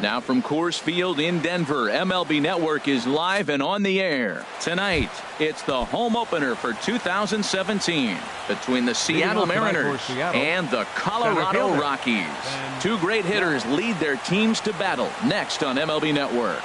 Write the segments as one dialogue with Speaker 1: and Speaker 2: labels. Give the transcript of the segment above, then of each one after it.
Speaker 1: Now from Coors Field in Denver, MLB Network is live and on the air. Tonight, it's the home opener for 2017 between the Seattle Mariners and the Colorado Rockies. Two great hitters lead their teams to battle next on MLB Network.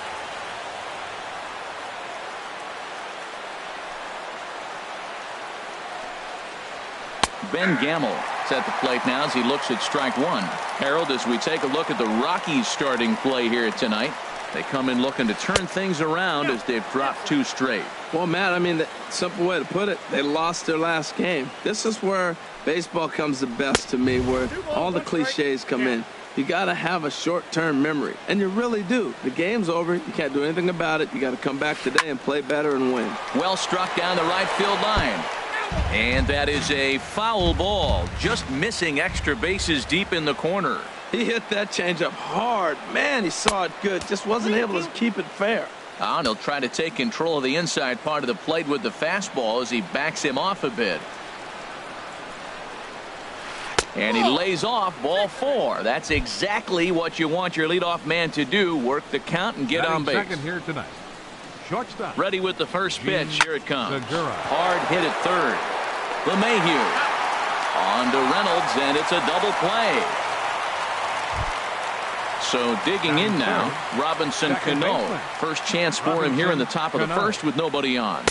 Speaker 1: Ben Gamble at the plate now as he looks at strike one. Harold, as we take a look at the Rockies starting play here tonight, they come in looking to turn things around as they've dropped two straight.
Speaker 2: Well, Matt, I mean, the simple way to put it, they lost their last game. This is where baseball comes the best to me, where all the cliches come in. You got to have a short-term memory, and you really do. The game's over. You can't do anything about it. You got to come back today and play better and win.
Speaker 1: Well struck down the right field line. And that is a foul ball, just missing extra bases deep in the corner.
Speaker 2: He hit that changeup hard. Man, he saw it good. Just wasn't able to keep it fair.
Speaker 1: And he'll try to take control of the inside part of the plate with the fastball as he backs him off a bit. And he lays off ball four. That's exactly what you want your leadoff man to do. Work the count and get on base.
Speaker 3: Second here tonight. Shortstop.
Speaker 1: Ready with the first pitch. Here it comes.
Speaker 3: Segura.
Speaker 1: Hard hit at third. LeMahieu on to Reynolds, and it's a double play. So digging in now, Robinson Cano. First chance for him here in the top of the first with nobody on.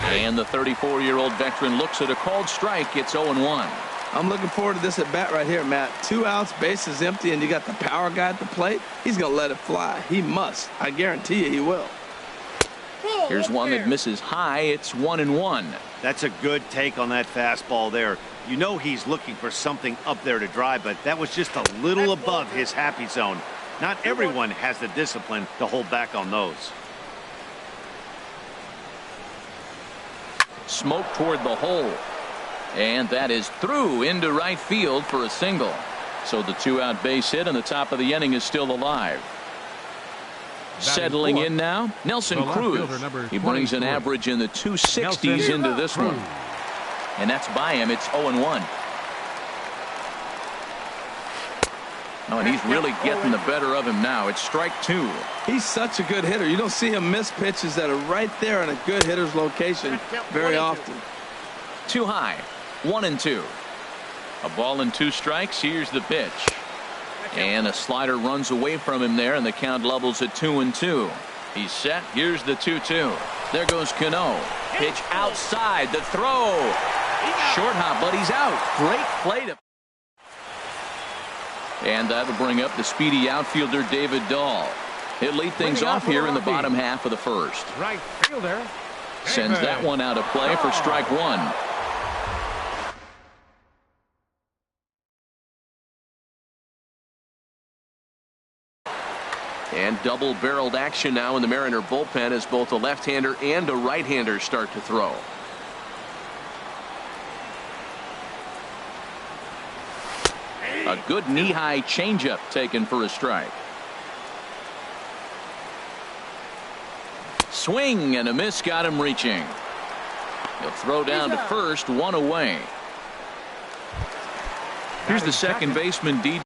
Speaker 1: And the 34-year-old veteran looks at a called strike. It's 0-1.
Speaker 2: I'm looking forward to this at bat right here, Matt. 2 outs, bases empty, and you got the power guy at the plate. He's going to let it fly. He must. I guarantee you he will.
Speaker 1: Here's one that misses high. It's 1-1.
Speaker 4: That's a good take on that fastball there. You know he's looking for something up there to drive, but that was just a little above his happy zone. Not everyone has the discipline to hold back on those.
Speaker 1: Smoke toward the hole. And that is through into right field for a single. So the 2-out base hit and the top of the inning is still alive. Settling in now, Nelson Cruz. He brings an average in the 260s into this one. And that's by him. It's 0-1. Oh, and he's really getting the better of him now. It's strike two.
Speaker 2: He's such a good hitter. You don't see him miss pitches that are right there in a good hitter's location very often.
Speaker 1: Too high. 1-2. A ball and 2 strikes. Here's the pitch. And a slider runs away from him there, and the count levels at 2-2. He's set. Here's the 2-2. There goes Cano. Pitch outside. The throw. Short hop, but he's out. Great play to. And that'll bring up the speedy outfielder David Dahl. He'll lead things off here in the bottom half of the first.
Speaker 3: Right fielder.
Speaker 1: Sends that one out of play for strike one. And double-barreled action now in the Mariner bullpen as both a left-hander and a right-hander start to throw. A good knee-high changeup taken for a strike. Swing and a miss got him reaching. He'll throw down to first, one away. Here's the second baseman, D.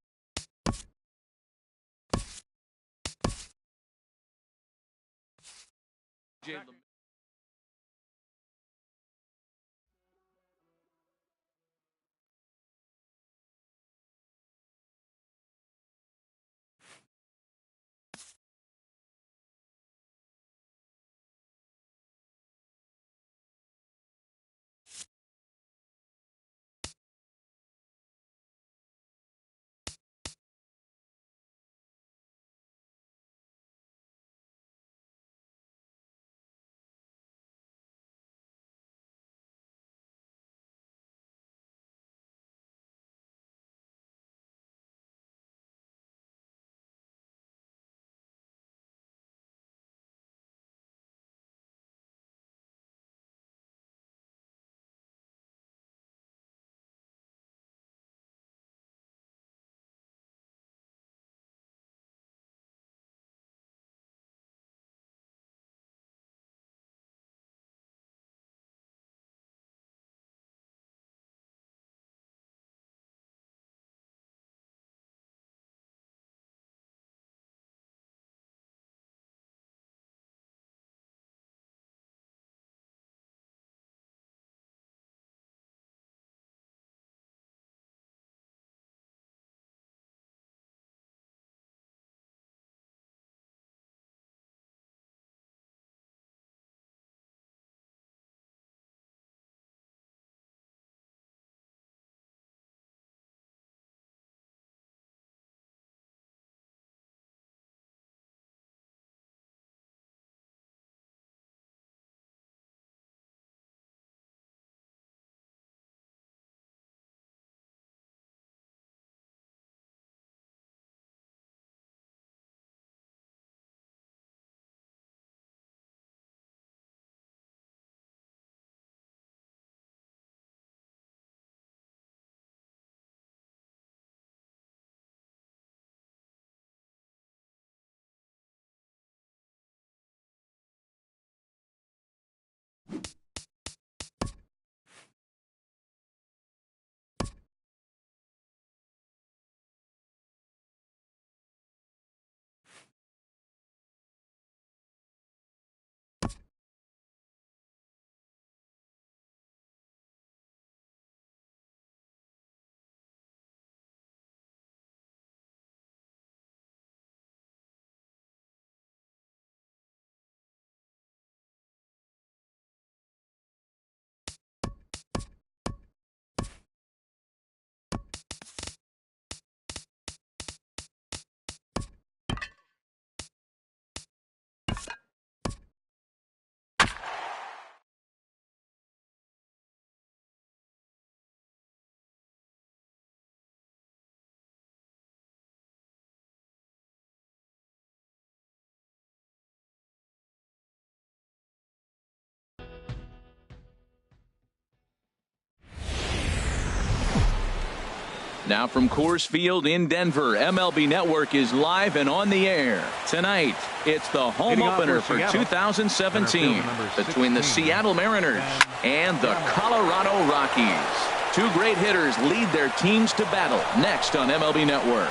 Speaker 1: Now from Coors Field in Denver, MLB Network is live and on the air. Tonight, it's the home opener for 2017 between the Seattle Mariners and the Colorado Rockies. Two great hitters lead their teams to battle next on MLB Network.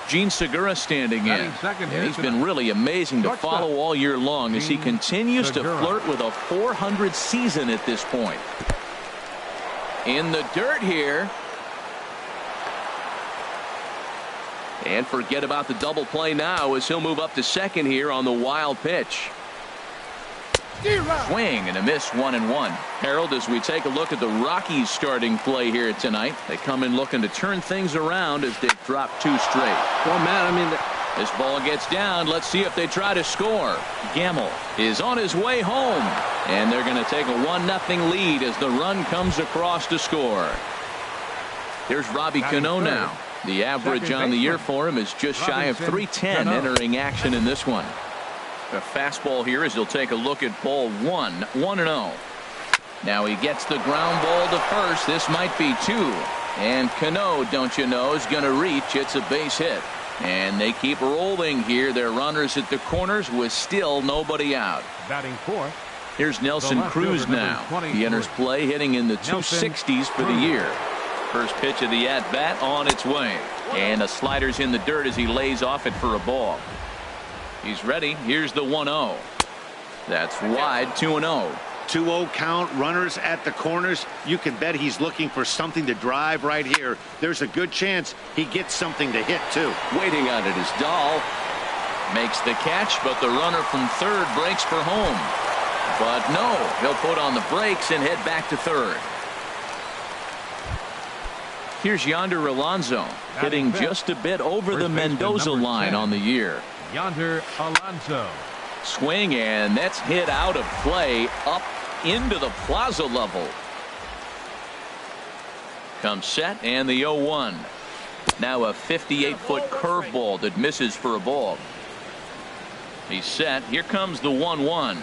Speaker 1: Gene Segura standing in. And he's been really amazing to follow all year long as he continues to flirt with a .400 season at this point. In the dirt here. And forget about the double play now as he'll move up to second here on the wild pitch. Swing and a miss, 1-1. Harold, as we take a look at the Rockies starting play here tonight, they come in looking to turn things around as they've dropped 2 straight.
Speaker 2: Well, Matt, I mean,
Speaker 1: this ball gets down. Let's see if they try to score. Gamble is on his way home, and they're going to take a 1-0 lead as the run comes across to score. Here's Robbie Cano now. The average on the year for him is just shy of .310 entering action in this one. A fastball here as he'll take a look at ball 1, 1-0. Now he gets the ground ball to first. This might be 2. And Cano, don't you know, is going to reach. It's a base hit. And they keep rolling here. Their runners at the corners with still nobody out.
Speaker 3: Batting fourth.
Speaker 1: Here's Nelson Cruz now. He enters play hitting in the 260s for the year. First pitch of the at-bat on its way. And the slider's in the dirt as he lays off it for a ball. He's ready. Here's the 1-0. That's wide, 2-0.
Speaker 4: 2-0 count, runners at the corners. You can bet he's looking for something to drive right here. There's a good chance he gets something to hit, too.
Speaker 1: Waiting on it is Dahl. Makes the catch, but the runner from third breaks for home. But no, he'll put on the brakes and head back to third. Here's Yonder Alonso, hitting just a bit over the Mendoza line on the year.
Speaker 3: Yonder Alonso.
Speaker 1: Swing, and that's hit out of play up into the plaza level. Comes set, and the 0-1. Now a 58-foot curveball that misses for a ball. He's set. Here comes the 1-1.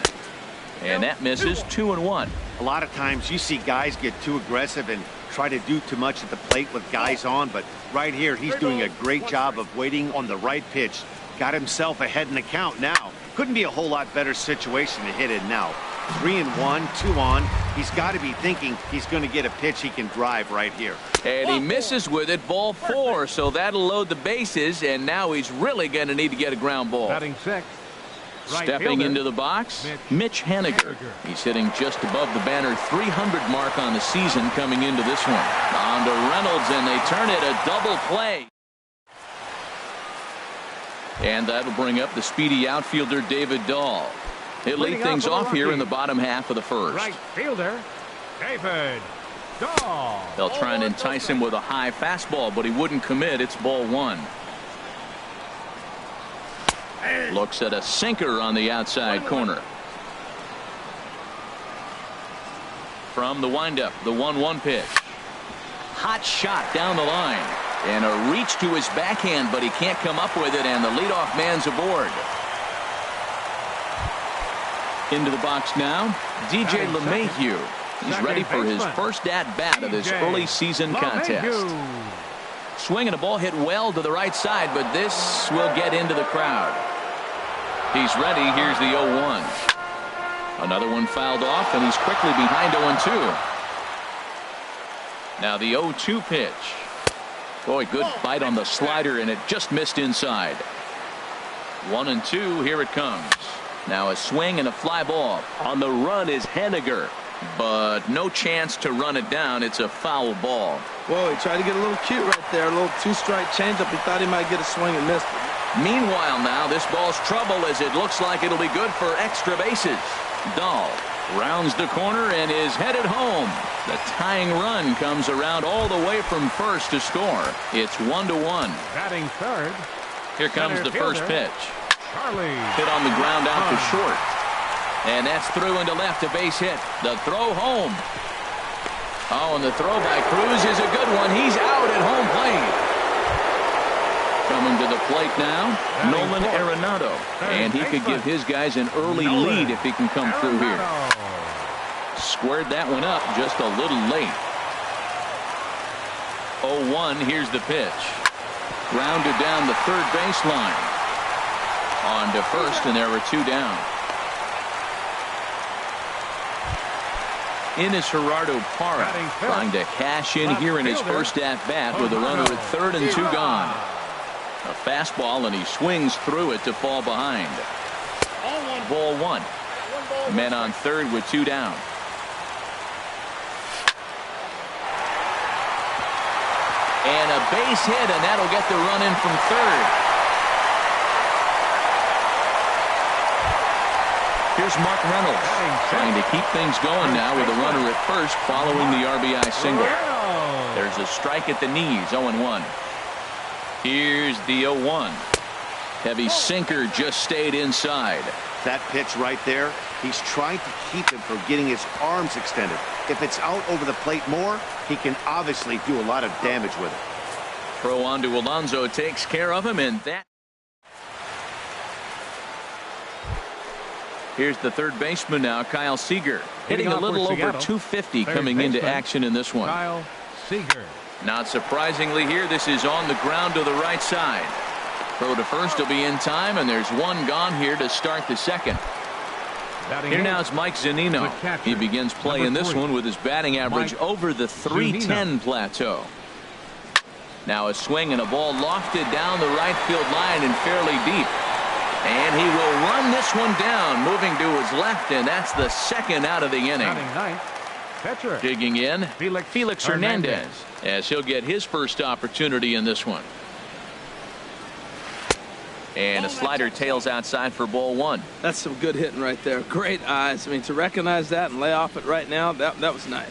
Speaker 1: And that misses, 2-1.
Speaker 4: A lot of times you see guys get too aggressive and try to do too much at the plate with guys on, but right here he's doing a great job of waiting on the right pitch. Got himself ahead in the count now. Couldn't be a whole lot better situation to hit in now. 3-1, 2 on. He's got to be thinking he's going to get a pitch he can drive right here.
Speaker 1: And he misses with it, ball 4, so that'll load the bases, and now he's really going to need to get a ground ball.
Speaker 3: Batting sixth.
Speaker 1: Stepping into the box, Mitch Haniger. He's hitting just above the banner 300 mark on the season coming into this one. On to Reynolds, and they turn it a double play. And that'll bring up the speedy outfielder David Dahl. He'll lead things off here in the bottom half of the first.
Speaker 3: Right fielder, David Dahl.
Speaker 1: They'll try and entice him with a high fastball, but he wouldn't commit. It's ball 1. Looks at a sinker on the outside corner. From the windup, the 1-1 pitch. Hot shot down the line. And a reach to his backhand, but he can't come up with it, and the leadoff man's aboard. Into the box now, DJ LeMahieu. He's ready for his first at-bat of this early season contest. Swinging a ball hit well to the right side, but this will get into the crowd. He's ready. Here's the 0-1. Another one fouled off, and he's quickly behind 0-2. Now the 0-2 pitch. Boy, good bite on the slider, and it just missed inside. 1-2. Here it comes. Now a swing and a fly ball. On the run is Haniger, but no chance to run it down. It's a foul ball.
Speaker 2: Whoa, he tried to get a little cute right there. A little 2-strike changeup. He thought he might get a swing and missed it.
Speaker 1: Meanwhile, now this ball's trouble as it looks like it'll be good for extra bases. Dahl rounds the corner and is headed home. The tying run comes around all the way from first to score. It's 1-1.
Speaker 3: Batting third.
Speaker 1: Here comes the first pitch.
Speaker 3: Charlie.
Speaker 1: Hit on the ground out to short. And that's through into left, a base hit. The throw home. Oh, and the throw by Cruz is a good one. He's out at home plate. Coming to the plate now, Nolan Arenado. And he could give his guys an early lead if he can come through here. Squared that one up just a little late. 0-1. Here's the pitch. Grounded down the third baseline. On to first, and there were 2 down. In is Gerardo Parra, trying to cash in here in his first at-bat with a runner at third and 2 gone. A fastball, and he swings through it to fall behind. Ball 1. Men on third with 2 down. And a base hit, and that'll get the run in from third. Here's Mark Reynolds trying to keep things going now with a runner at first following the RBI single. There's a strike at the knees, 0-1. Here's the 0-1. Heavy sinker just stayed inside.
Speaker 4: That pitch right there, he's trying to keep him from getting his arms extended. If it's out over the plate more, he can obviously do a lot of damage with it.
Speaker 1: Throw on to Alonso takes care of him, and that. Here's the third baseman now, Kyle Seager, hitting a little over 250 coming into action in this one.
Speaker 3: Kyle Seager.
Speaker 1: Not surprisingly here, this is on the ground to the right side. Throw to first will be in time, and there's 1 gone here to start the second. Here now is Mike Zunino. He begins play in this one with his batting average over the 310 plateau. Now a swing and a ball lofted down the right field line and fairly deep. And he will run this one down, moving to his left, and that's the second out of the inning. Digging in, Felix Hernandez, as he'll get his first opportunity in this one. And a slider tails outside for ball 1.
Speaker 2: That's some good hitting right there. Great eyes. I mean, to recognize that and lay off it right now, that was nice.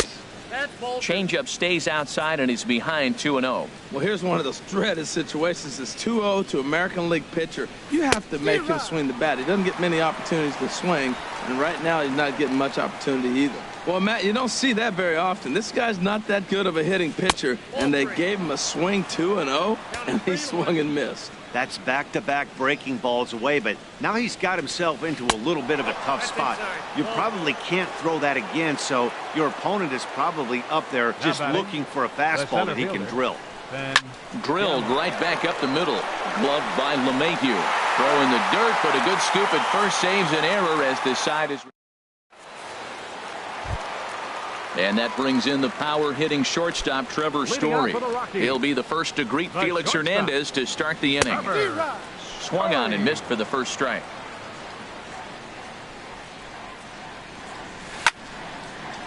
Speaker 1: Changeup stays outside, and he's behind 2-0.
Speaker 2: Well, here's one of those dreaded situations. It's 2-0 to American League pitcher. You have to make him swing the bat. He doesn't get many opportunities to swing, and right now he's not getting much opportunity either. Well, Matt, you don't see that very often. This guy's not that good of a hitting pitcher, and they gave him a swing 2-0, and he swung and missed.
Speaker 4: That's back-to-back breaking balls away, but now he's got himself into a little bit of a tough spot. You probably can't throw that again, so your opponent is probably up there just looking for a fastball that he can drill.
Speaker 1: Drilled right back up the middle. Gloved by LeMahieu. Throw in the dirt, but a good scoop at first saves an error as this side is. And that brings in the power-hitting shortstop, Trevor Story. He'll be the first to greet Felix Hernandez to start the inning. Swung on and missed for the first strike.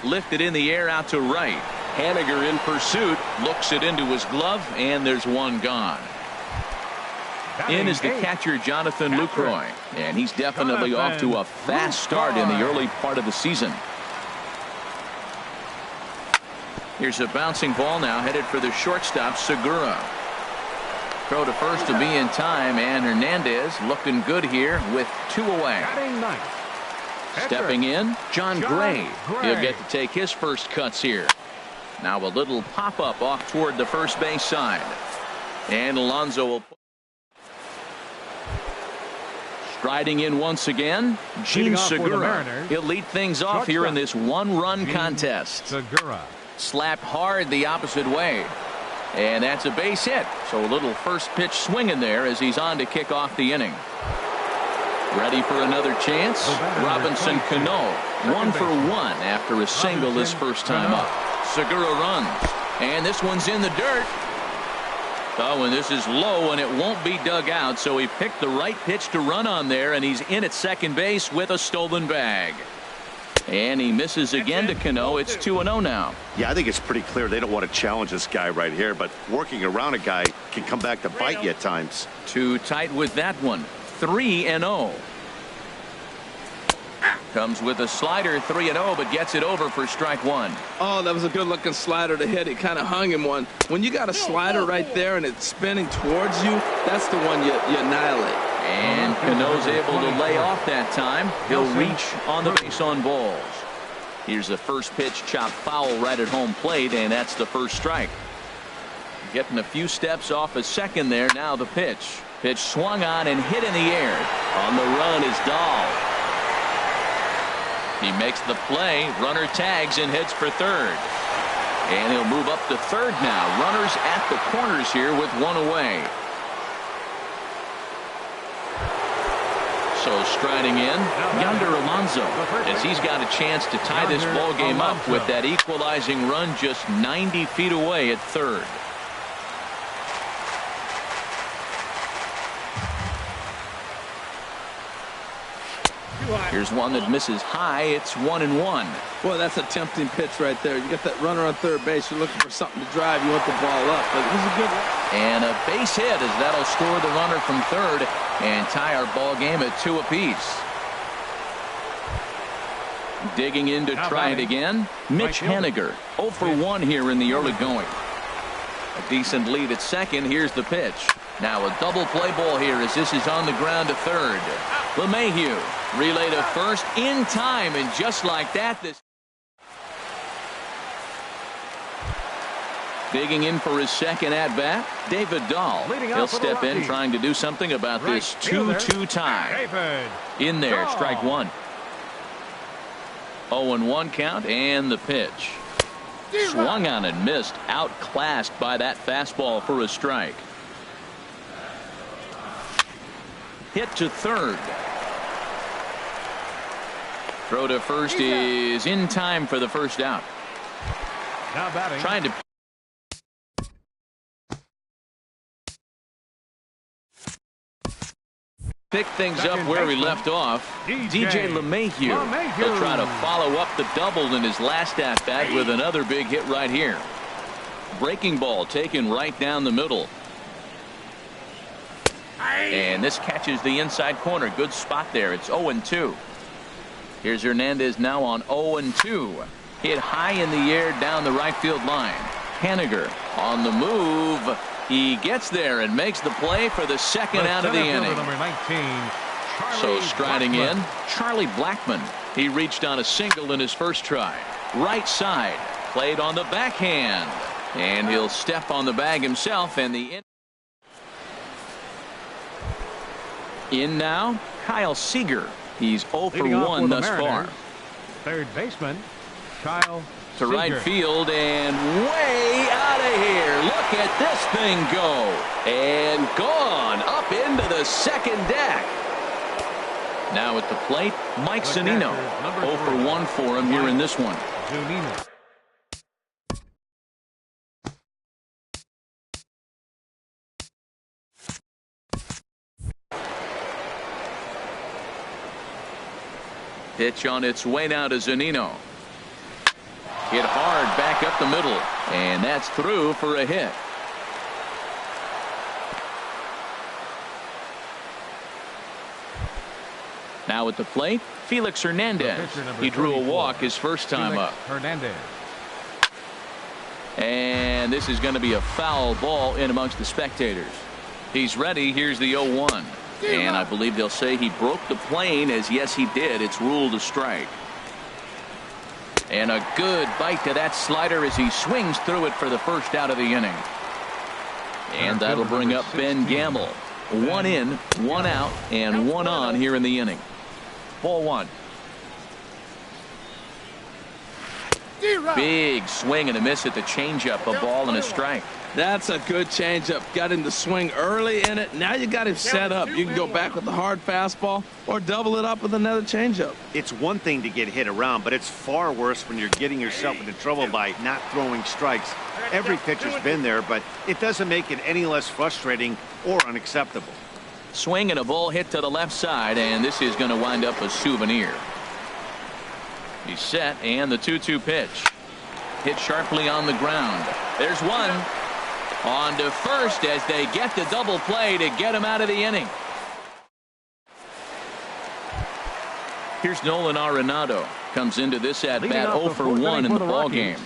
Speaker 1: Lifted in the air out to right. Haniger in pursuit. Looks it into his glove, and there's 1 gone. In is the catcher, Jonathan Lucroy. And he's definitely off to a fast start in the early part of the season. Here's a bouncing ball now headed for the shortstop, Segura. Throw to first to be in time, and Hernandez looking good here with 2 away. Stepping in, John Gray. He'll get to take his first cuts here. Now a little pop-up off toward the first base side. And Alonso will. Striding in once again, Gene Segura. He'll lead things off here in this 1-run contest.
Speaker 3: Segura.
Speaker 1: Slapped hard the opposite way. And that's a base hit. So a little first pitch swing in there as he's on to kick off the inning. Ready for another chance. Robinson Cano, 1 for 1 after a single his first time up. Segura runs. And this one's in the dirt. Oh, and this is low, and it won't be dug out. So he picked the right pitch to run on there, and he's in at second base with a stolen bag. And he misses again to Cano. It's 2-0 now.
Speaker 5: Yeah, I think it's pretty clear they don't want to challenge this guy right here, but working around a guy can come back to bite you at times.
Speaker 1: Too tight with that one. 3-0. Comes with a slider, 3-0, but gets it over for strike 1.
Speaker 2: Oh, that was a good-looking slider to hit. It kind of hung him one. When you got a slider right there and it's spinning towards you, that's the one you annihilate.
Speaker 1: And Cano's able to lay off that time. He'll reach on the base on balls. Here's the first pitch, chopped foul right at home plate, and that's the first strike. Getting a few steps off a second there. Now the pitch. Pitch swung on and hit in the air. On the run is Dahl. He makes the play. Runner tags and heads for third. And he'll move up to third now. Runners at the corners here with one away. So striding in, Yonder Alonso, as he's got a chance to tie this ball game up with that equalizing run just 90 feet away at third. Here's one that misses high. It's 1-1.
Speaker 2: Boy, that's a tempting pitch right there. You got that runner on third base. You're looking for something to drive. You want the ball up. But this is a good one.
Speaker 1: And a base hit as that'll score the runner from third and tie our ball game at 2 apiece. Digging in to try it again, Mitch Haniger. 0 for 1 here in the early going. A decent lead at second. Here's the pitch. Now a double play ball here as this is on the ground to third. LeMahieu relay to first in time, and just like that, this digging in for his second at bat, David Dahl. He'll step in trying to do something about this 2-2 tie. In there, strike one. 0-1 count, and the pitch. Swung on and missed, outclassed by that fastball for a strike. Hit to third. Throw to first is in time for the first out.
Speaker 3: Now batting.
Speaker 1: Trying to pick things up where he left off. DJ LeMahieu. He'll try to follow up the double in his last at bat with another big hit right here. Breaking ball taken right down the middle. And this catches the inside corner. Good spot there. It's 0-2. Here's Hernandez now on 0-2. Hit high in the air down the right field line. Haniger on the move. He gets there and makes the play for the second out of the inning. So striding in, Charlie Blackmon. He reached on a single in his first try. Right side. Played on the backhand. And he'll step on the bag himself, and the in now, Kyle Seager. He's 0 for 1 thus far.
Speaker 3: Third baseman, Kyle
Speaker 1: to right field and way out of here. Look at this thing go. And gone up into the second deck. Now at the plate, Mike Zunino. 0 for 1 for him here in this one. Pitch on its way now to Zunino. Hit hard back up the middle, and that's through for a hit. Now at the plate, Felix Hernandez. He drew a walk his first time up. And this is going to be a foul ball in amongst the spectators. He's ready. Here's the 0-1. And I believe they'll say he broke the plane, as yes he did. It's ruled a strike. And a good bite to that slider as he swings through it for the first out of the inning. And that'll bring up Ben Gamble. 1 in, 1 out, and 1 on here in the inning. Ball 1. Big swing and a miss at the changeup. A ball and a strike.
Speaker 2: That's a good changeup. Got him to swing early in it. Now you got him set up. You can go back with the hard fastball or double it up with another changeup.
Speaker 4: It's one thing to get hit around, but it's far worse when you're getting yourself into trouble by not throwing strikes. Every pitcher's been there, but it doesn't make it any less frustrating or unacceptable.
Speaker 1: Swing and a ball hit to the left side, and this is going to wind up a souvenir. He's set, and the 2-2 pitch. Hit sharply on the ground. There's one. On to first as they get the double play to get him out of the inning. Here's Nolan Arenado. Comes into this at bat 0 for 1 in the ball game.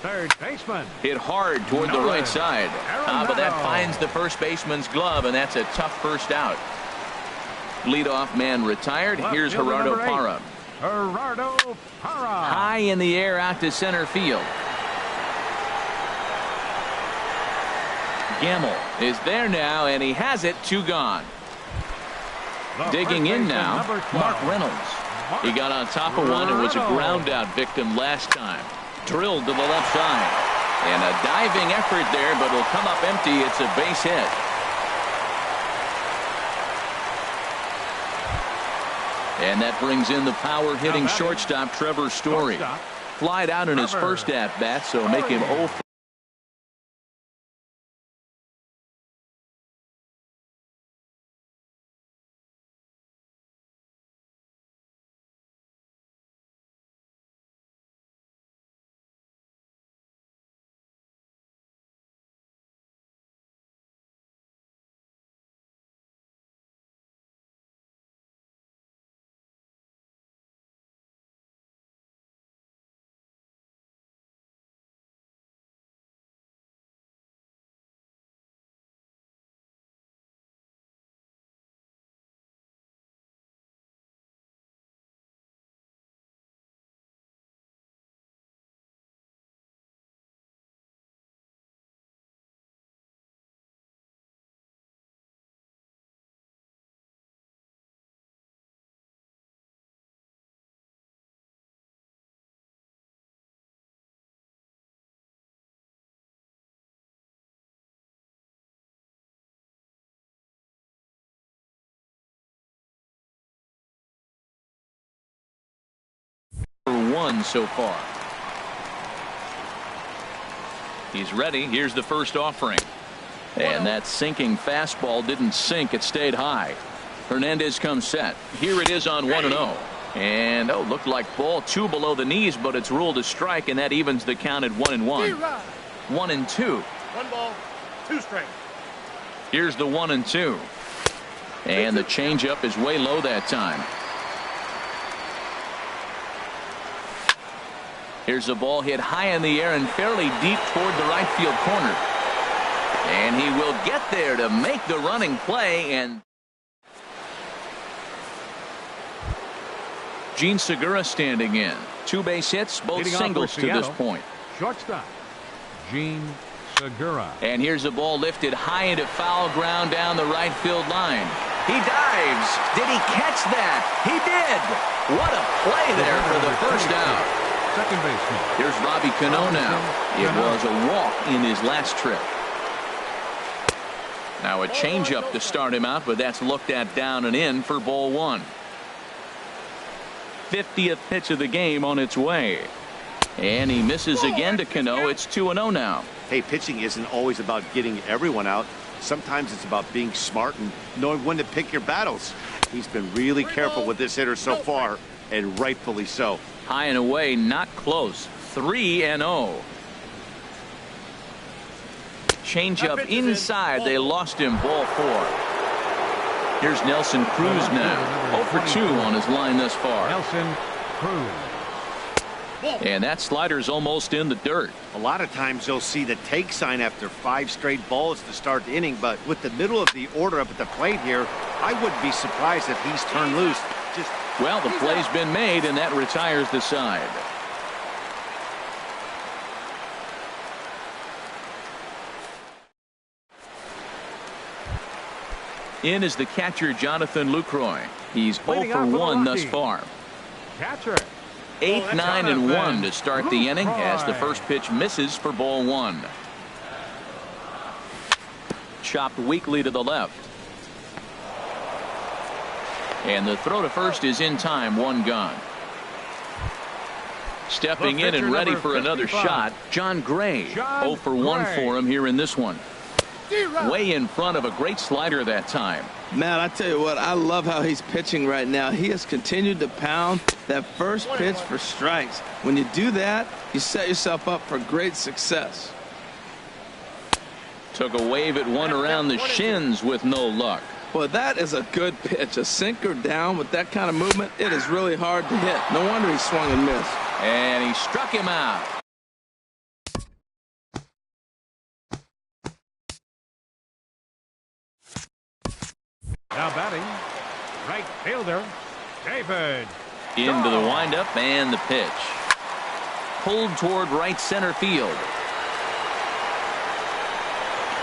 Speaker 3: Third baseman.
Speaker 1: Hit hard toward the right side. But that finds the first baseman's glove, and that's a tough first out. Leadoff man retired. Here's Gerardo Parra.
Speaker 3: Gerardo Parra.
Speaker 1: High in the air out to center field. Gamble is there now, and he has it. 2 gone. Digging in now, Mark Reynolds. He got on top of one and was a ground out victim last time. Drilled to the left side. And a diving effort there, but it'll come up empty. It's a base hit. And that brings in the power hitting shortstop Trevor Story. Flied out in his first at bat, so make him 0 for one so far. He's ready. Here's the first offering. And that sinking fastball didn't sink. It stayed high. Hernandez comes set. Here it is on 1-0. And looked like ball 2 below the knees, but it's ruled a strike, and that evens the count at 1-1. 1-2.
Speaker 6: 1 ball, 2 strikes.
Speaker 1: Here's the 1-2. And the changeup is way low that time. Here's the ball hit high in the air and fairly deep toward the right field corner. And he will get there to make the running play. And Gene Segura standing in. 2 base hits, both singles to this point.
Speaker 3: Shortstop, Gene Segura.
Speaker 1: And here's the ball lifted high into foul ground down the right field line. He dives. Did he catch that? He did. What a play there for the first out.
Speaker 3: Second baseman.
Speaker 1: Here's Robbie Cano now. It was a walk in his last trip. Now a changeup to start him out, but that's looked at down and in for ball 1. 50th pitch of the game on its way. And he misses again to Cano. It's 2-0 now.
Speaker 5: Hey, pitching isn't always about getting everyone out. Sometimes it's about being smart and knowing when to pick your battles. He's been really careful with this hitter so far, and rightfully so.
Speaker 1: High and away, not close. 3-0. Changeup inside. They lost him. Ball 4. Here's Nelson Cruz now. 0 for 2 on his line thus far.
Speaker 3: Nelson Cruz.
Speaker 1: And that slider's almost in the dirt.
Speaker 4: A lot of times you'll see the take sign after 5 straight balls to start the inning, but with the middle of the order up at the plate here, I wouldn't be surprised if he's turned loose.
Speaker 1: Well, the play's been made, and that retires the side. In is the catcher, Jonathan Lucroy. He's 0 for 1 thus far.
Speaker 3: Catcher.
Speaker 1: 8, 9, and 1 to start the inning as the first pitch misses for ball 1. Chopped weakly to the left. And the throw to first is in time. 1 gone. Stepping in and ready for another shot, John Gray. 0 for 1 for him here in this one. Way in front of a great slider that time.
Speaker 2: Man, I tell you what, I love how he's pitching right now. He has continued to pound that first pitch for strikes. When you do that, you set yourself up for great success.
Speaker 1: Took a wave at one around the shins with no luck.
Speaker 2: Well, that is a good pitch. A sinker down with that kind of movement, it is really hard to hit. No wonder he swung and missed.
Speaker 1: And he struck him out.
Speaker 3: Now batting, right fielder, David.
Speaker 1: Into the windup and the pitch. Pulled toward right center field.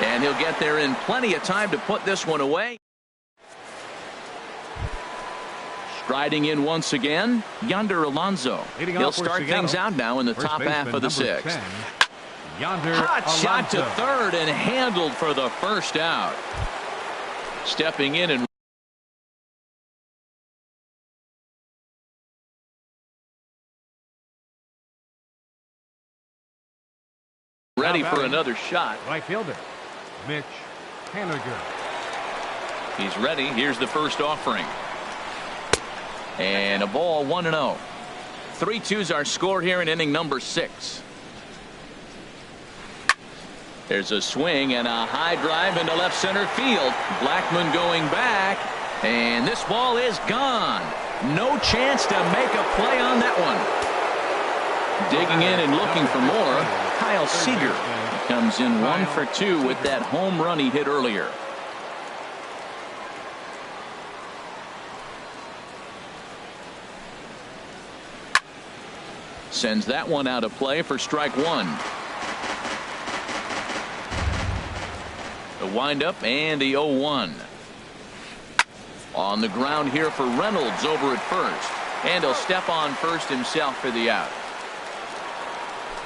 Speaker 1: And he'll get there in plenty of time to put this one away. Striding in once again, Yonder Alonso.
Speaker 3: Leading
Speaker 1: He'll
Speaker 3: off for
Speaker 1: start
Speaker 3: Seattle,
Speaker 1: things out now in the
Speaker 3: first
Speaker 1: top half
Speaker 3: baseman
Speaker 1: of the
Speaker 3: number
Speaker 1: 6th.
Speaker 3: 10, Yonder
Speaker 1: Hot shot to
Speaker 3: Alonso.
Speaker 1: third and handled for the first out. Stepping in and ready for another shot.
Speaker 3: Right fielder, Mitch Haniger.
Speaker 1: He's ready. Here's the first offering. And a ball 1-0. 3-2s are scored here in inning number 6. There's a swing and a high drive into left center field. Blackmon going back. And this ball is gone. No chance to make a play on that one. Digging in and looking for more. Kyle Seager comes in 1 for 2 with that home run he hit earlier. Sends that one out of play for strike 1. The windup and the 0-1. On the ground here for Reynolds over at first. And he'll step on first himself for the out.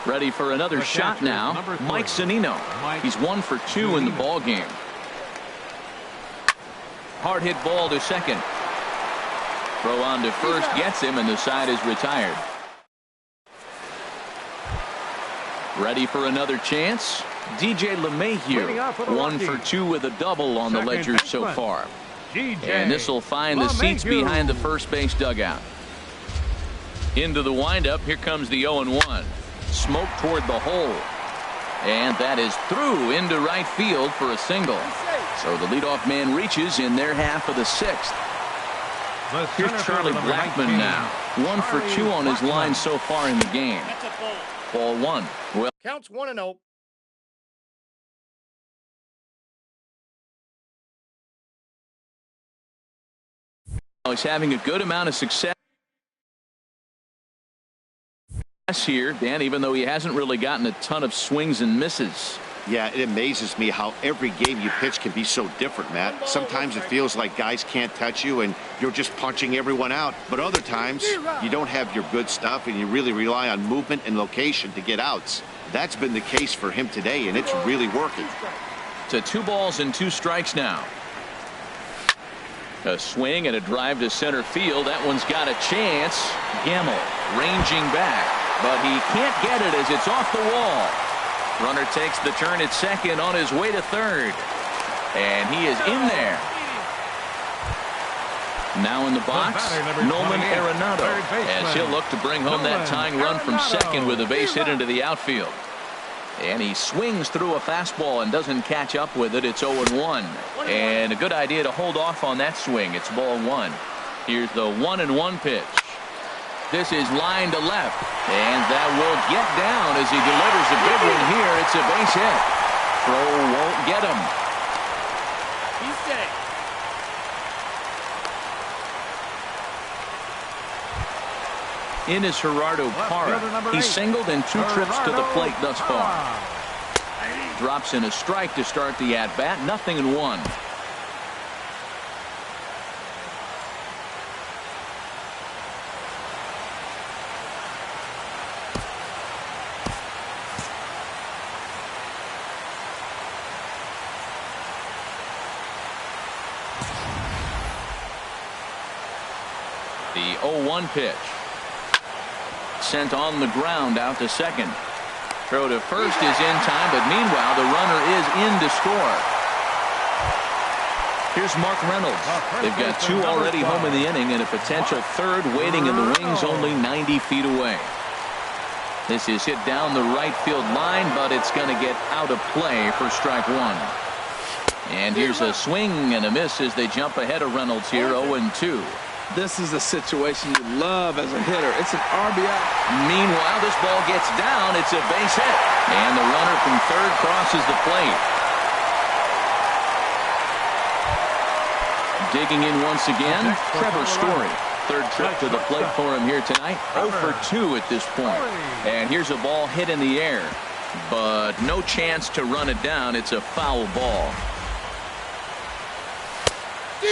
Speaker 1: Ready for another shot now. Mike Zunino. He's 1 for 2 in the ball game. Hard hit ball to second. Throw on to first gets him, and the side is retired. Ready for another chance. DJ LeMahieu, 1 for 2 with a double on the ledger so far. And this will find the seats behind the first base dugout. Into the windup. Here comes the 0-1. Smoke toward the hole. And that is through into right field for a single. So the leadoff man reaches in their half of the 6th. Here's Charlie Blackmon now. 1 for 2 on his line so far in the game. Ball 1. Well,
Speaker 6: Counts 1-0.
Speaker 1: he's having a good amount of success here, Dan, even though he hasn't really gotten a ton of swings and misses.
Speaker 5: Yeah, it amazes me how every game you pitch can be so different, Matt. Sometimes it feels like guys can't touch you and you're just punching everyone out. But other times you don't have your good stuff and you really rely on movement and location to get outs. That's been the case for him today, and it's really working.
Speaker 1: To 2 balls and 2 strikes now. A swing and a drive to center field. That one's got a chance. Gamble ranging back, but he can't get it as it's off the wall. Runner takes the turn at second on his way to third. And he is in there. Now in the box, Nolan Arenado, as he'll look to bring home that tying run from second with a base hit into the outfield. And he swings through a fastball and doesn't catch up with it. It's 0-1. And a good idea to hold off on that swing. It's ball 1. Here's the 1-1 pitch. This is line to left. And that will get down as he delivers a big one here. It's a base hit. Throw won't get him.
Speaker 6: He's safe.
Speaker 1: In is Gerardo Parra. He's singled in 2 trips to the plate thus far. Drops in a strike to start the at-bat. 0-1. The 0-1 pitch. Sent on the ground out to second. Throw to first is in time, but meanwhile the runner is in to score. Here's Mark Reynolds. They've got 2 already home in the inning and a potential third waiting in the wings only 90 feet away. This is hit down the right field line, but it's going to get out of play for strike 1. And here's a swing and a miss as they jump ahead of Reynolds here 0-2.
Speaker 2: This is a situation you love as a hitter. It's an RBI.
Speaker 1: Meanwhile, this ball gets down. It's a base hit. And the runner from third crosses the plate. Digging in once again, Trevor Story. Third trip to the plate for him here tonight. 0 for 2 at this point. And here's a ball hit in the air, but no chance to run it down. It's a foul ball.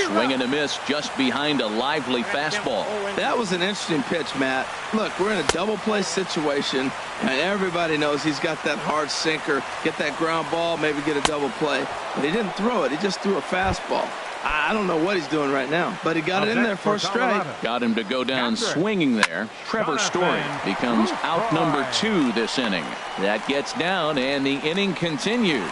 Speaker 1: Swing and a miss just behind a lively fastball.
Speaker 2: That was an interesting pitch, Matt. Look, we're in a double play situation, and everybody knows he's got that hard sinker. Get that ground ball, maybe get a double play. But he didn't throw it. He just threw a fastball. I don't know what he's doing right now, but he got it in there for a strike.
Speaker 1: Got him to go down swinging there. Trevor Story becomes out number 2 this inning. That gets down, and the inning continues.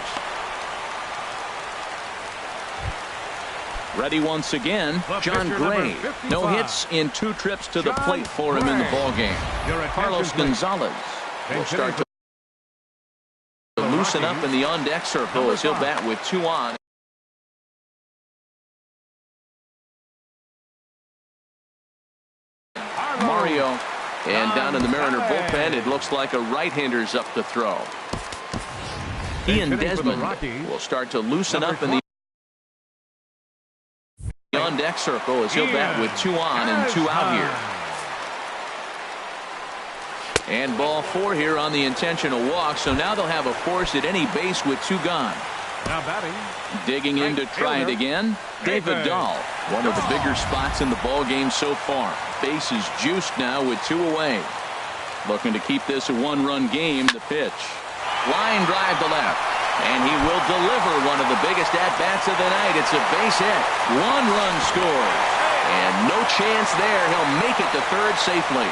Speaker 1: Ready once again, John Gray. No hits in 2 trips to the plate for him in the ballgame. Carlos Gonzalez will start to loosen up in the on-deck circle as he'll bat with 2 on. Mario, and down in the Mariner bullpen, it looks like a right-hander's up to throw. Ian Desmond will start to loosen up in the on-deck circle as he'll bat with 2 on and 2 out here. And ball 4 here on the intentional walk, so now they'll have a force at any base with 2 gone.
Speaker 3: Now batting.
Speaker 1: Digging in to try it again, David Dahl. One of the bigger spots in the ball game so far. Base is juiced now with 2 away. Looking to keep this a 1-run game. The pitch. Line drive to left. And he will deliver one of the biggest at-bats of the night. It's a base hit. 1-run scores. And no chance there. He'll make it to third safely.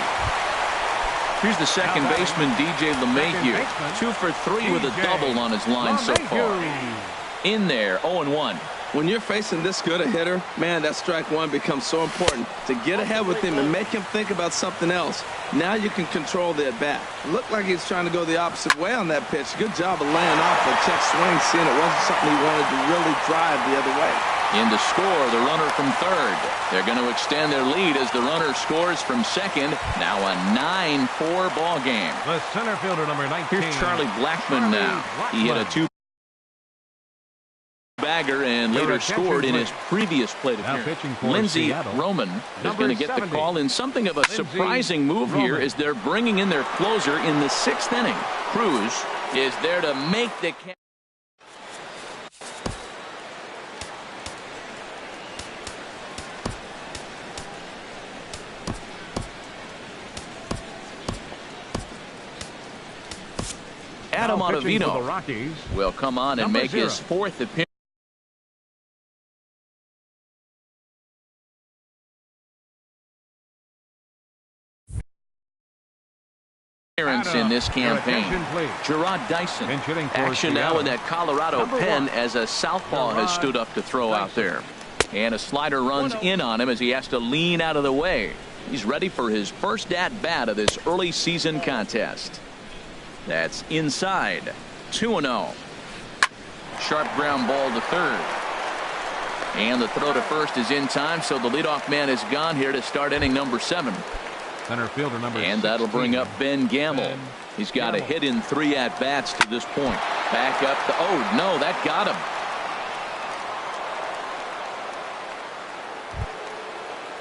Speaker 1: Here's the second baseman, DJ LeMahieu. 2 for 3 with a double on his line so far. In there, 0-1.
Speaker 2: When you're facing this good a hitter, man, that strike 1 becomes so important. To get ahead with him and make him think about something else. Now you can control the at-bat. Looked like he's trying to go the opposite way on that pitch. Good job of laying off a check swing, seeing it wasn't something he wanted to really drive the other way.
Speaker 1: In to score, the runner from third. They're going to extend their lead as the runner scores from second. Now a 9-4 ball game.
Speaker 3: The center fielder, number 19.
Speaker 1: Here's Charlie Blackmon now. He hit a 2-bagger and later scored in his previous plate appearance. Lindsey Roman is going to get the call in something of a surprising move here as they're bringing in their closer in the 6th inning. Cruz is there to make the catch. Adam Ottavino will come on and make his 4th appearance in this campaign. Gerard Dyson. Action now in that Colorado pen as a southpaw has stood up to throw out there. And a slider runs in on him as he has to lean out of the way. He's ready for his first at-bat of this early season contest. That's inside. 2-0. Sharp ground ball to third. And the throw to first is in time, so the leadoff man is gone here to start inning number 7.
Speaker 3: Center fielder number 16.
Speaker 1: And that'll bring up Ben Gamble. He's got a hit in 3 at-bats to this point. Back up to, oh no, that got him.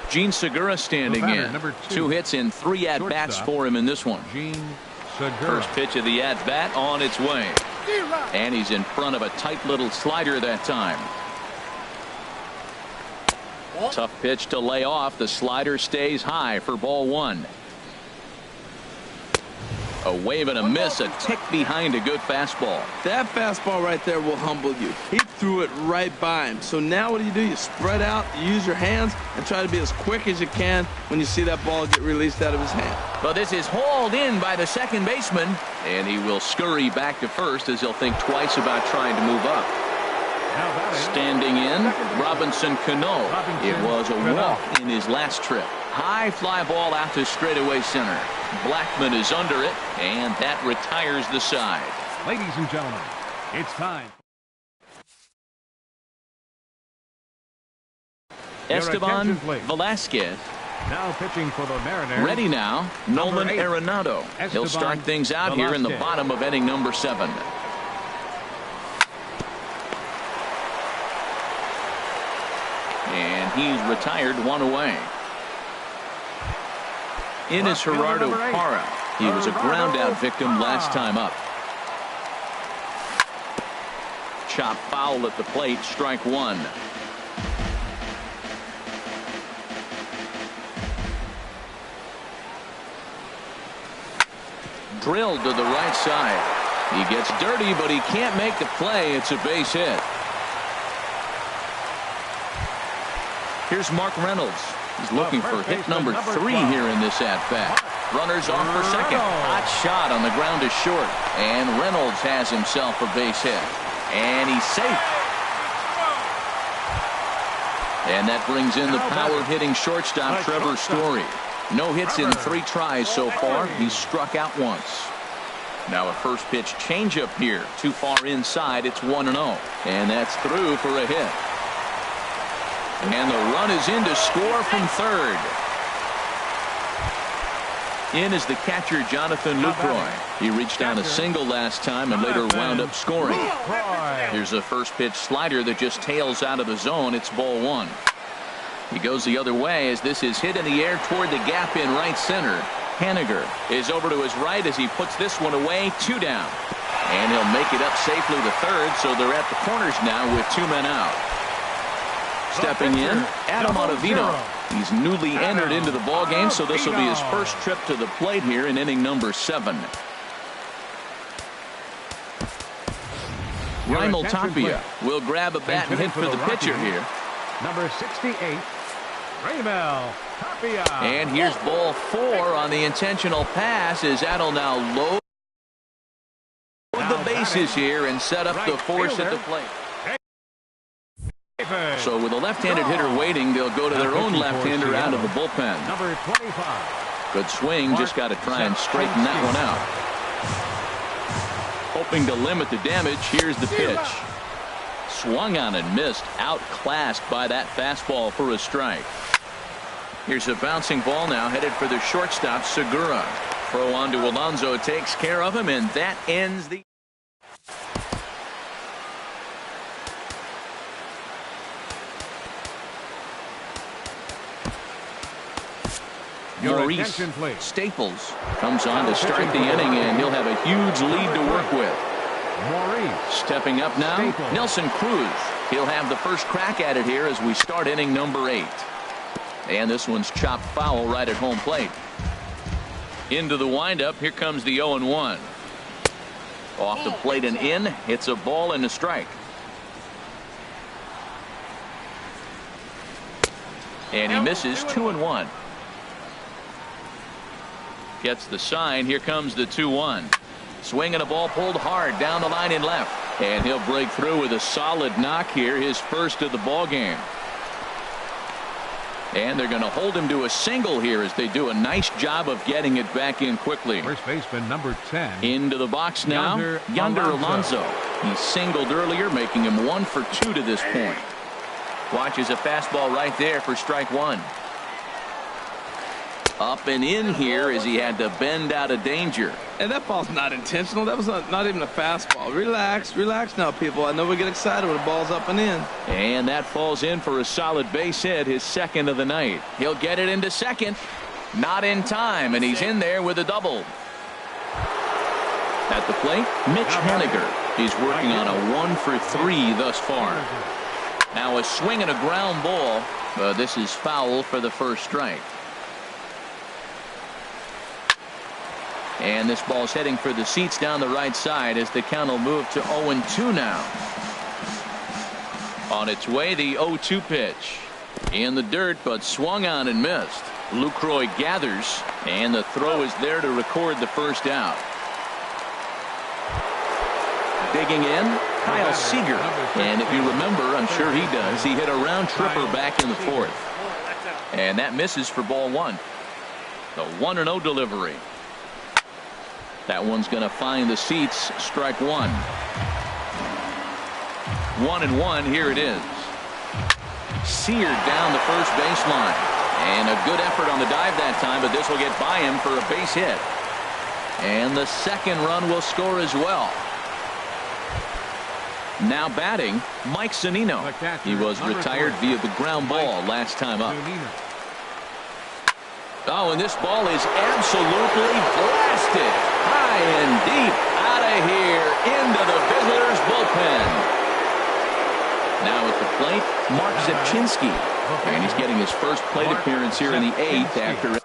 Speaker 1: Gene Segura standing in. 2 hits in 3 at-bats for him in this one. First pitch of the at-bat on its way. And he's in front of a tight little slider that time. Tough pitch to lay off. The slider stays high for ball 1. A wave and a miss, a tick behind a good fastball.
Speaker 2: That fastball right there will humble you. He threw it right by him. So now what do? You spread out, you use your hands, and try to be as quick as you can when you see that ball get released out of his hand.
Speaker 1: But this is hauled in by the second baseman, and he will scurry back to first as he'll think twice about trying to move up. Standing in, Robinson Cano. It was a walk in his last trip. High fly ball out to straightaway center. Blackmon is under it, and that retires the side.
Speaker 3: Ladies and gentlemen, it's time.
Speaker 1: Esteban Velasquez.
Speaker 3: Now pitching for the Mariners.
Speaker 1: Ready now, Nolan Arenado. He'll start things out here in the bottom of inning number 7. And he's retired 1 away. In is Gerardo Parra. He was a ground-out victim last time up. Chop foul at the plate, strike 1. Drilled to the right side. He gets dirty, but he can't make the play. It's a base hit. Here's Mark Reynolds. He's looking for hit number 3 here in this at-bat. Runners off for second. Hot shot on the ground is short. And Reynolds has himself a base hit. And he's safe. And that brings in the power-hitting shortstop Trevor Story. No hits in 3 tries so far. He's struck out once. Now a first pitch changeup here. Too far inside. It's 1-0. And that's through for a hit. And the run is in to score from third. In is the catcher, Jonathan Lucroy. He reached on a single last time and later wound up scoring. Here's a first pitch slider that just tails out of the zone. It's ball 1. He goes the other way as this is hit in the air toward the gap in right center. Haniger is over to his right as he puts this one away. 2 down. And he'll make it up safely to third, so they're at the corners now with 2 men out. Stepping in, Adam Ottavino. He's newly entered into the ballgame, so this will be his first trip to the plate here in inning number 7. Raimel Tapia will grab a bat and hit for the pitcher here.
Speaker 3: Number 68, Raimel Tapia.
Speaker 1: And here's ball 4 on the intentional pass as that'll now load the bases here and set up the force at the plate. So with a left-handed hitter waiting, they'll go to their own left-hander out of the bullpen.
Speaker 3: Number 25.
Speaker 1: Good swing, just got to try and straighten that one out. Hoping to limit the damage, here's the pitch. Swung on and missed, outclassed by that fastball for a strike. Here's a bouncing ball now headed for the shortstop, Segura. Throw on to Alonso takes care of him, and that ends the... Maurice Staples comes on to start the inning, and he'll have a huge lead to work with.
Speaker 3: Maurice.
Speaker 1: Stepping up now, Nelson Cruz. He'll have the first crack at it here as we start inning number 8. And this one's chopped foul right at home plate. Into the windup, here comes the 0-1. Off the plate and in, it's a ball and a strike. And he misses 2-1. Gets the sign. Here comes the 2-1. Swinging a ball pulled hard down the line in left. And he'll break through with a solid knock here, his first of the ball game. And they're going to hold him to a single here as they do a nice job of getting it back in quickly.
Speaker 3: First baseman number 10.
Speaker 1: Into the box now, Yonder Alonso. He singled earlier, making him 1 for 2 to this point. Watches a fastball right there for strike 1. Up and in here as he had to bend out of danger.
Speaker 2: And that ball's not intentional. That was not even a fastball. Relax now, people. I know we get excited when the ball's up and in.
Speaker 1: And that falls in for a solid base hit, his second of the night. He'll get it into second. Not in time, and he's in there with a double. At the plate, Mitch Haniger. He's working on a 1 for 3 thus far. Now a swing and a ground ball. This is foul for the first strike. And this ball's heading for the seats down the right side as the count will move to 0-2 now. On its way, the 0-2 pitch. In the dirt, but swung on and missed. Lucroy gathers, and the throw is there to record the first out. Digging in, Kyle Seager. And if you remember, I'm sure he does, he hit a round tripper back in the 4th. And that misses for ball 1. The 1-0 delivery. That one's going to find the seats. Strike 1. 1-1. Here it is. Seared down the first baseline. And a good effort on the dive that time, but this will get by him for a base hit. And the second run will score as well. Now batting, Mike Zunino. He was retired via the ground ball last time up. Oh, and this ball is absolutely blasted. High and deep out of here into the visitors' bullpen. Now at the plate, Mark Zepchinski. And he's getting his first plate appearance here in the 8th after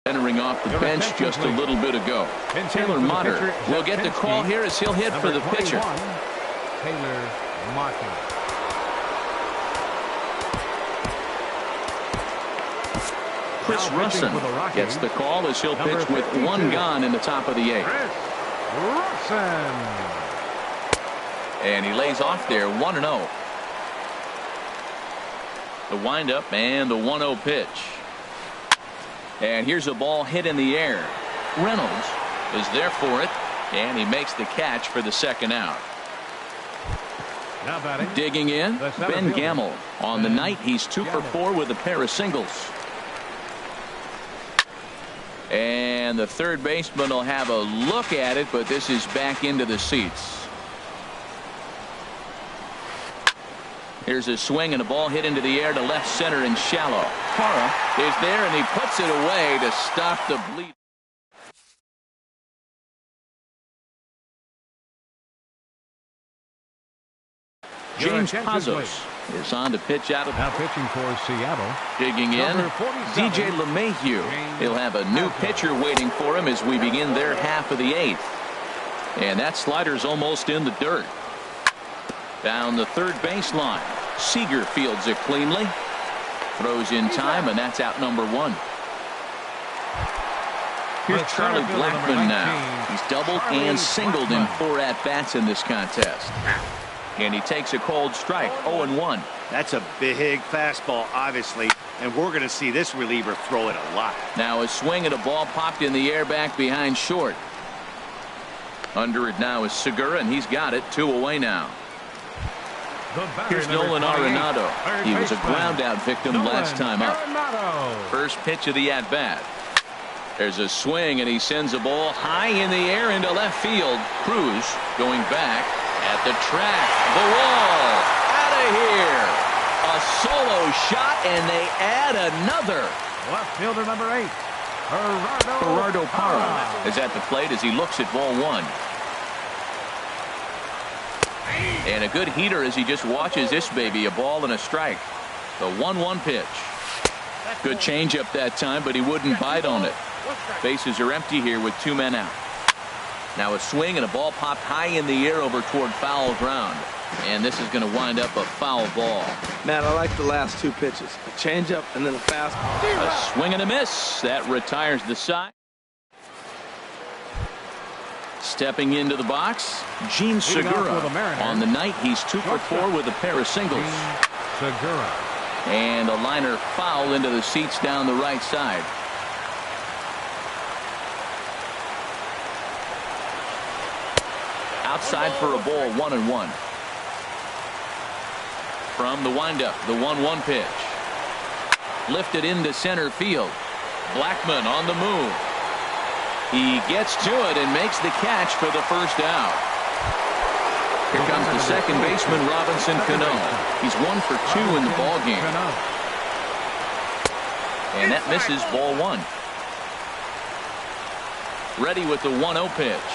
Speaker 1: Entering off the bench just a little bit ago. Taylor Motter will get the call here as he'll hit for the pitcher.
Speaker 3: Taylor Motter.
Speaker 1: Chris Russin gets the call as he'll pitch with 1 gone in the top of the 8th.
Speaker 3: Russin.
Speaker 1: And he lays off there 1-0. The windup and the 1-0 pitch. And here's a ball hit in the air. Reynolds is there for it, and he makes the catch for the 2nd out.
Speaker 3: Now batting.
Speaker 1: Digging in, Ben Gamble. On the night, he's 2 for 4 with a pair of singles. And the third baseman will have a look at it, but this is back into the seats. Here's a swing and a ball hit into the air to left center and shallow. Parra is there, and he puts it away to stop the bleed. James Pazos is on to pitch out of.
Speaker 3: Now pitching for Seattle.
Speaker 1: Digging in, DJ LeMahieu. He'll have a new pitcher waiting for him as we begin their half of the 8th. And that slider's almost in the dirt. Down the third baseline. Seager fields it cleanly. Throws in time, and that's out number 1. Here's Charlie Blackmon now. He's doubled and singled in 4 at-bats in this contest. And he takes a cold strike, 0-1.
Speaker 4: That's a big fastball, obviously, and we're going to see this reliever throw it a lot.
Speaker 1: Now a swing and a ball popped in the air back behind short. Under it now is Segura, and he's got it. 2 away now. Here's Nolan Arenado. He was a ground-out victim last time up. First pitch of the at-bat. There's a swing, and he sends a ball high in the air into left field. Cruz going back at the track. The wall. Out of here. A solo shot, and they add another.
Speaker 3: Left fielder number 8.
Speaker 1: Gerardo Parra is at the plate as he looks at ball 1. And a good heater as he just watches this baby. A ball and a strike. The 1-1 pitch. Good changeup that time, but he wouldn't bite on it. Bases are empty here with 2 men out. Now a swing and a ball popped high in the air over toward foul ground. And this is going to wind up a foul ball.
Speaker 2: Man, I like the last 2 pitches. A changeup and then a fastball.
Speaker 1: A swing and a miss. That retires the side. Stepping into the box, Gene Segura. On the night, he's 2 for 4 with a pair of singles.
Speaker 3: Segura.
Speaker 1: And a liner foul into the seats down the right side. Outside for a ball, 1-1. From the windup, the 1-1 pitch. Lifted into center field. Blackmon on the move. He gets to it and makes the catch for the first out. Here comes the second baseman, Robinson Cano. He's 1 for 2 in the ball game. And that misses ball 1. Ready with the 1-0 pitch.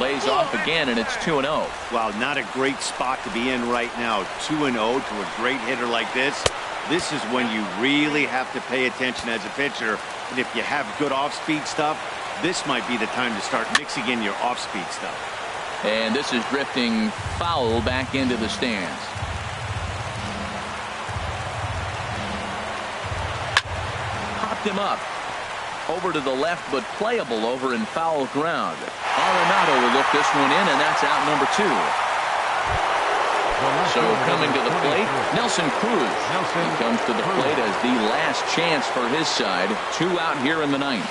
Speaker 1: Lays off again, and it's 2-0.
Speaker 4: Wow, not a great spot to be in right now. 2-0 to a great hitter like this. This is when you really have to pay attention as a pitcher. And if you have good off-speed stuff, this might be the time to start mixing in your off-speed stuff.
Speaker 1: And this is drifting foul back into the stands. Popped him up. Over to the left, but playable over in foul ground. Arenado will look this one in, and that's out number 2. So coming to the plate, Nelson Cruz. He comes to the plate as the last chance for his side. 2 out here in the 9th.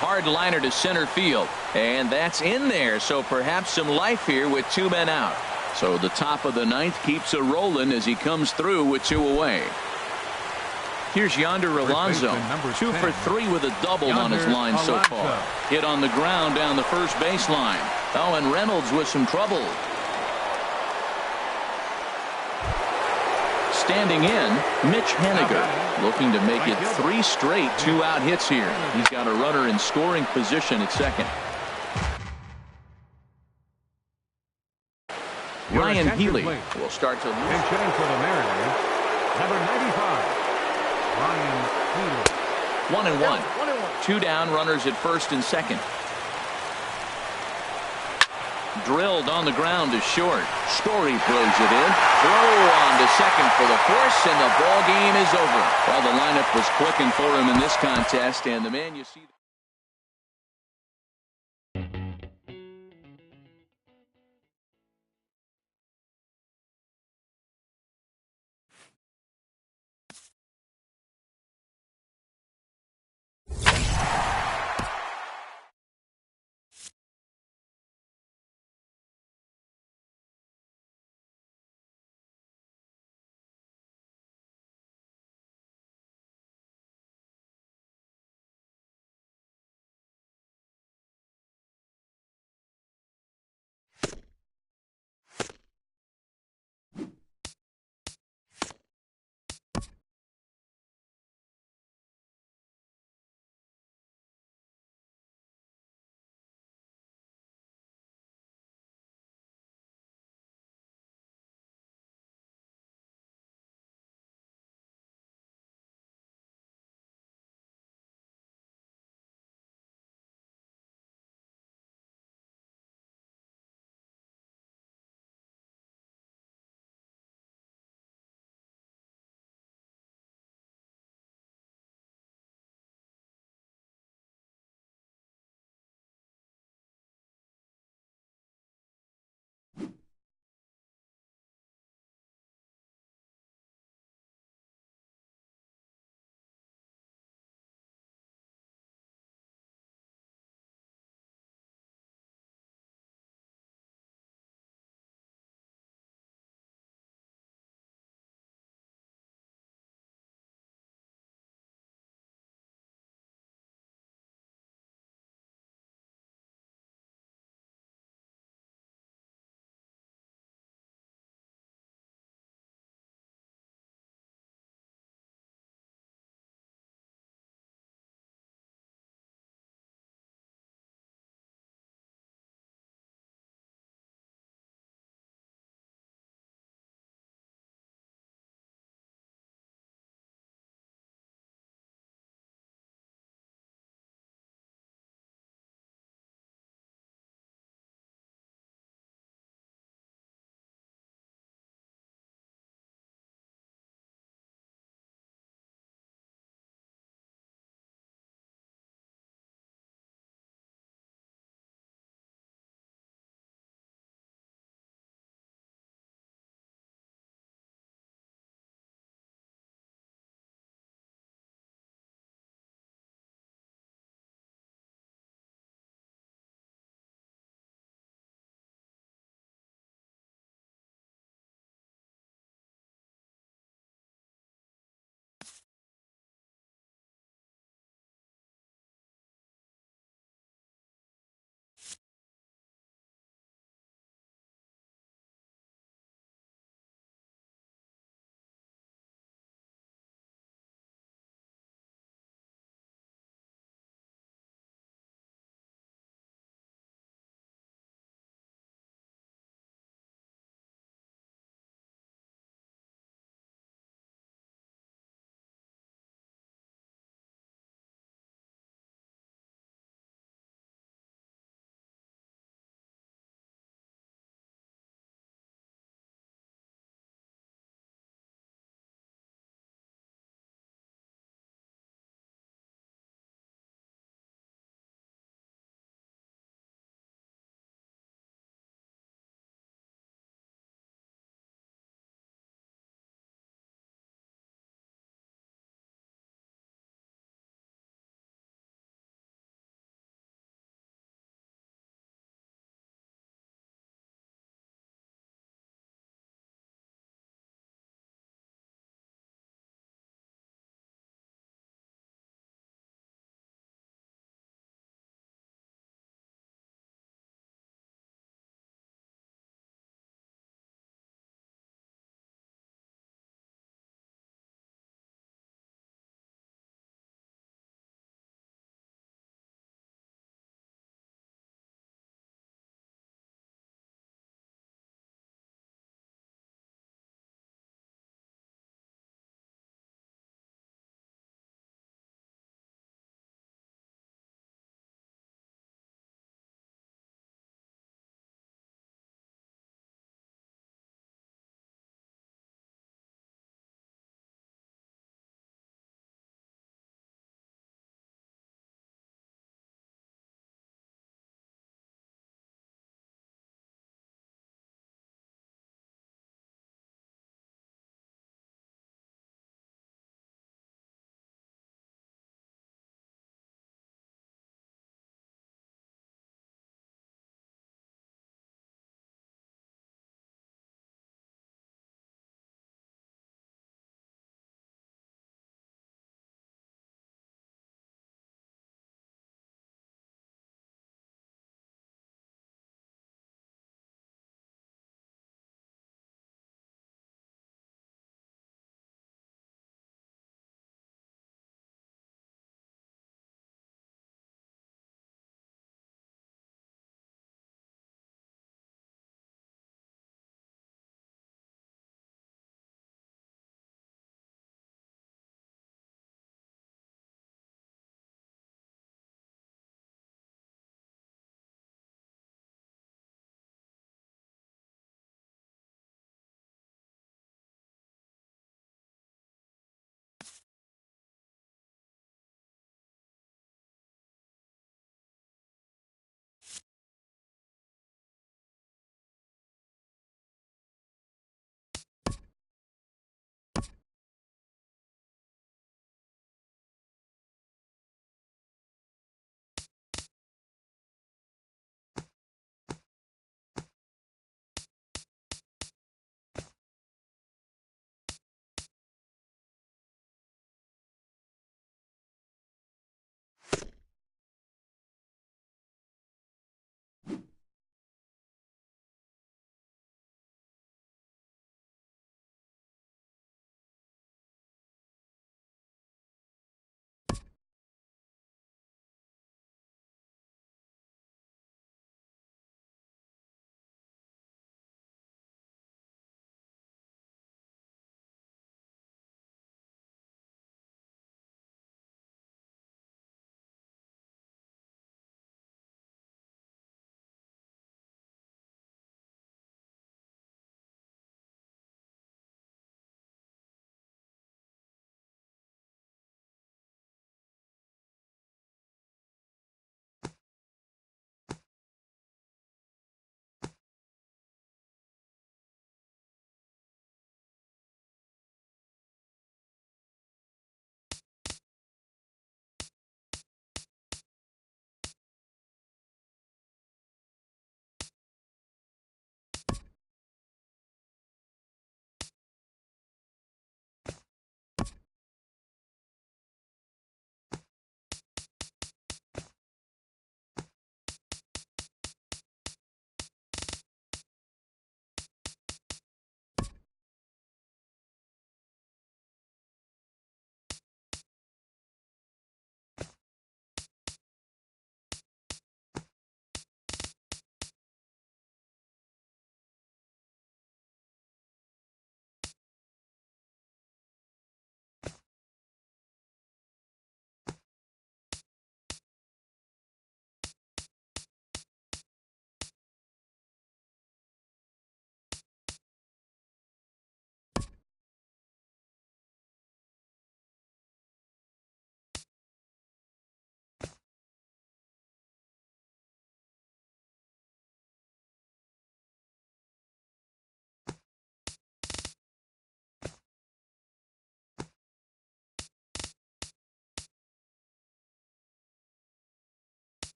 Speaker 1: Hard liner to center field, and that's in there. So perhaps some life here with 2 men out. So the top of the 9th keeps a rolling as he comes through with 2 away. Here's Yonder Alonso, 2 for 3 with a double on his line so far. Hit on the ground down the first baseline. Oh, and Reynolds with some trouble. Standing in, Mitch Haniger, looking to make it 3 straight 2-out hits here. He's got a runner in scoring position at second. Ryan Healy will start to lose.
Speaker 3: Pitching for the Mariners, number 95. Ryan Healy.
Speaker 1: 1-1.
Speaker 6: 1-1.
Speaker 1: 2 down, runners at first and second. Drilled on the ground to short. Story throws it in. Throw on to second for the force, and the ball game is over. Well, the lineup was clicking for him in this contest, and the man you see.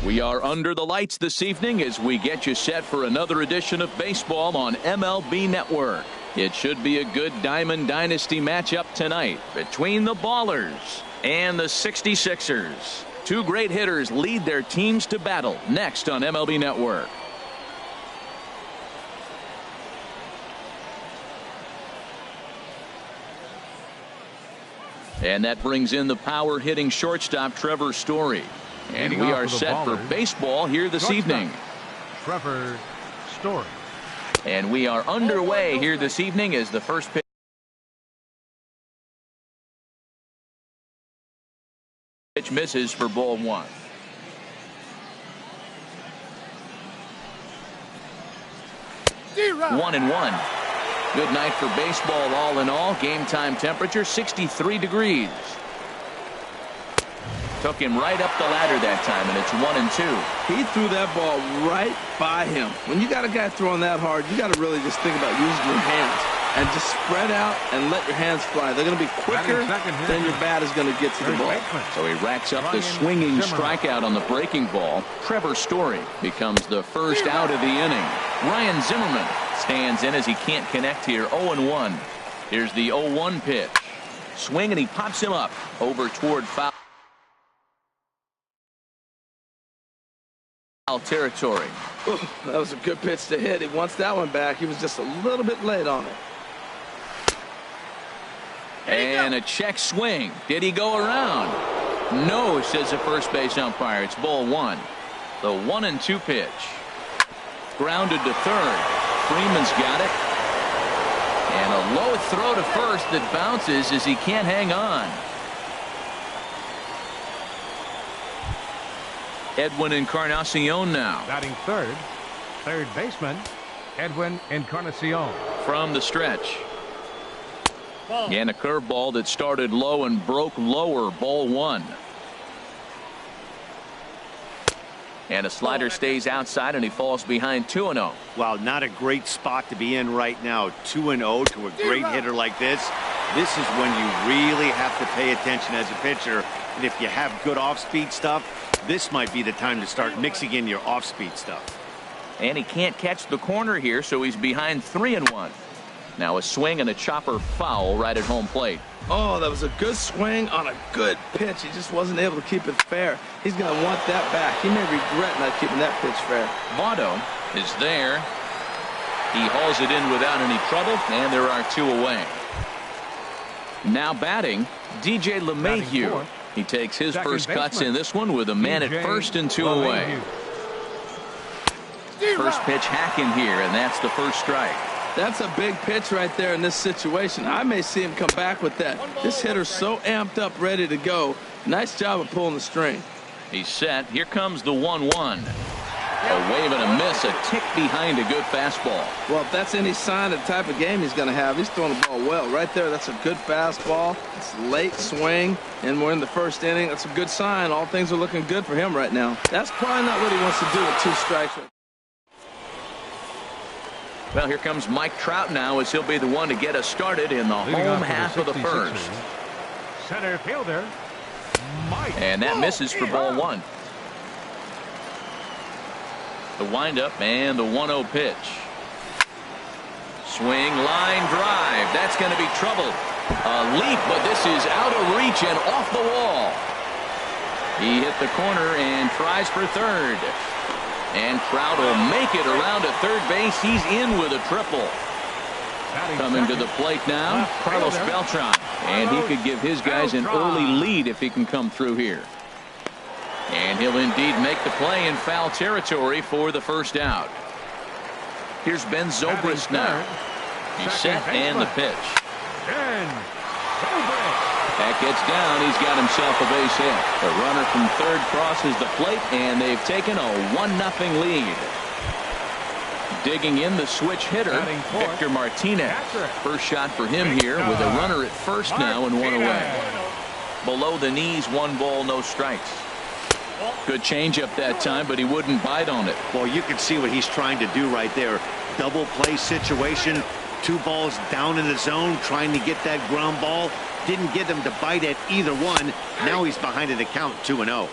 Speaker 1: We are under the lights this evening as we get you set for another edition of baseball on MLB Network. It should be a good Diamond Dynasty matchup tonight between the Ballers and the 66ers. Two great hitters lead their teams to battle next on MLB Network. And that brings in the power hitting shortstop Trevor Story. And we are set for baseball here this evening.
Speaker 3: Trevor Story.
Speaker 1: And we are underway here this evening as the first pitch misses for ball one. One and one. Good night for baseball all in all. Game time temperature 63 degrees. Took him right up the ladder that time, and it's 1-2.
Speaker 2: He threw that ball right by him. When you got a guy throwing that hard, you got to really just think about using your hands and just spread out and let your hands fly. They're going to be quicker than your bat is going to get to the ball.
Speaker 1: So he racks up the swinging strikeout on the breaking ball. Trevor Story becomes the first out of the inning. Ryan Zimmerman stands in as he can't connect here. 0-1. Here's the 0-1 pitch. Swing, and he pops him up over toward foul territory.
Speaker 2: Ooh, that was a good pitch to hit. He wants that one back. He was just a little bit late on it.
Speaker 1: And a check swing. Did he go around? No, says the first base umpire. It's ball one. The 1-2 pitch. Grounded to third. Freeman's got it. And a low throw to first that bounces as he can't hang on. Edwin Encarnacion now.
Speaker 3: Batting third. Third baseman Edwin Encarnacion.
Speaker 1: From the stretch. And a curveball that started low and broke lower. Ball one. And a slider stays outside, and he falls behind 2-0.
Speaker 4: Wow, not a great spot to be in right now. 2-0 to a great hitter like this. This is when you really have to pay attention as a pitcher. And if you have good off-speed stuff, this might be the time to start mixing in your off-speed stuff.
Speaker 1: And he can't catch the corner here, so he's behind 3-1. Now a swing and a chopper foul right at home plate.
Speaker 2: Oh, that was a good swing on a good pitch. He just wasn't able to keep it fair. He's going to want that back. He may regret not keeping that pitch fair.
Speaker 1: Votto is there. He hauls it in without any trouble, and there are two away. Now batting, DJ LeMahieu. He takes his first cuts in this one with a man at first and two away. First pitch hacking here, and that's the first strike.
Speaker 2: That's a big pitch right there in this situation. I may see him come back with that. This hitter's so amped up, ready to go. Nice job of pulling the string.
Speaker 1: He's set. Here comes the 1-1. A wave and a miss, a tick behind a good fastball.
Speaker 2: Well, if that's any sign of the type of game he's going to have, he's throwing the ball well. Right there, that's a good fastball. It's a late swing, and we're in the first inning. That's a good sign. All things are looking good for him right now. That's probably not what he wants to do with two strikes.
Speaker 1: Well, here comes Mike Trout now, as he'll be the one to get us started in the home half of the first.
Speaker 3: Center fielder Mike.
Speaker 1: And that misses for ball one. The windup and the 1-0 pitch. Swing, line drive. That's going to be trouble. A leap, but this is out of reach and off the wall. He hit the corner and tries for third. And Trout will make it around to third base. He's in with a triple. Coming to the plate now, Carlos Beltran. And he could give his guys an early lead if he can come through here. And he'll indeed make the play in foul territory for the first out. Here's Ben Zobrist now. He's set and the pitch. That gets down. He's got himself a base hit. The runner from third crosses the plate, and they've taken a 1-0 lead. Digging in the switch hitter, Victor Martinez. First shot for him here with a runner at first now and one away. Below the knees, 1 ball, no strikes. Good changeup that time, but he wouldn't bite on it.
Speaker 4: Well, you can see what he's trying to do right there. Double play situation. 2 balls down in the zone, trying to get that ground ball. Didn't get him to bite at either one. Now he's behind in the count, 2-0.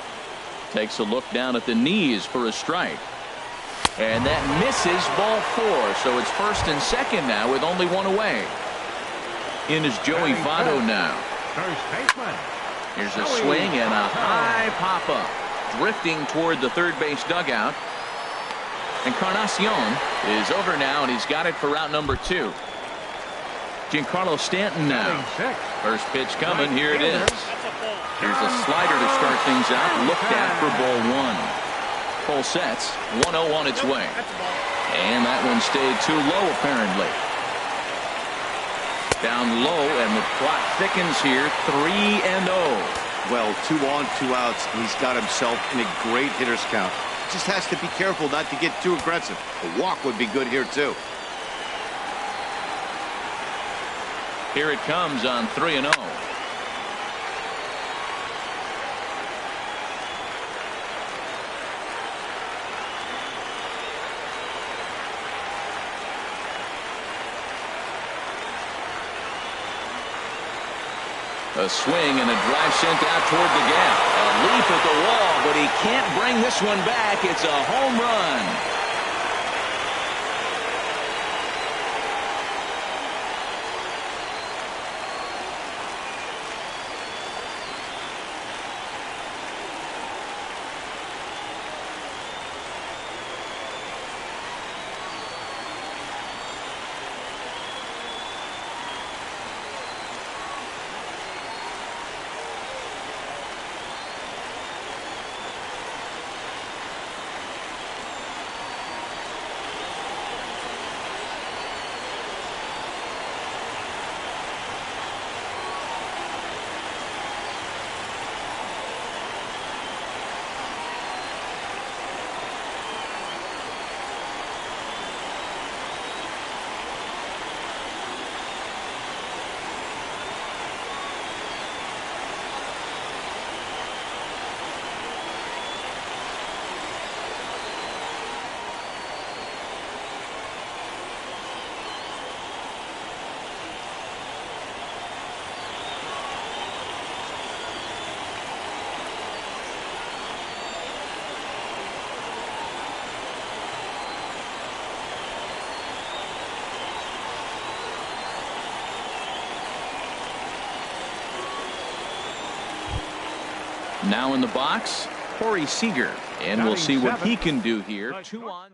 Speaker 1: Takes a look down at the knees for a strike. And that misses, ball 4. So it's first and second now with only one away. In is Joey Votto now.
Speaker 3: First baseman.
Speaker 1: Here's a swing and a high pop-up. Drifting toward the third base dugout. Encarnacion is over now, and he's got it for route number 2. Giancarlo Stanton now. First pitch coming. Here it is. Here's a slider to start things out. Looked at for ball 1. Full sets. 1-0 on its way. And that one stayed too low, apparently. Down low, and the clock thickens here. 3-0.
Speaker 5: Well, 2 on, 2 outs. He's got himself in a great hitter's count. Just has to be careful not to get too aggressive. A walk would be good here, too.
Speaker 1: Here it comes on 3-0. A swing and a drive sent out toward the gap. A leap at the wall, but he can't bring this one back. It's a home run. Now in the box, Corey Seager, and we'll see what he can do here. 2 on.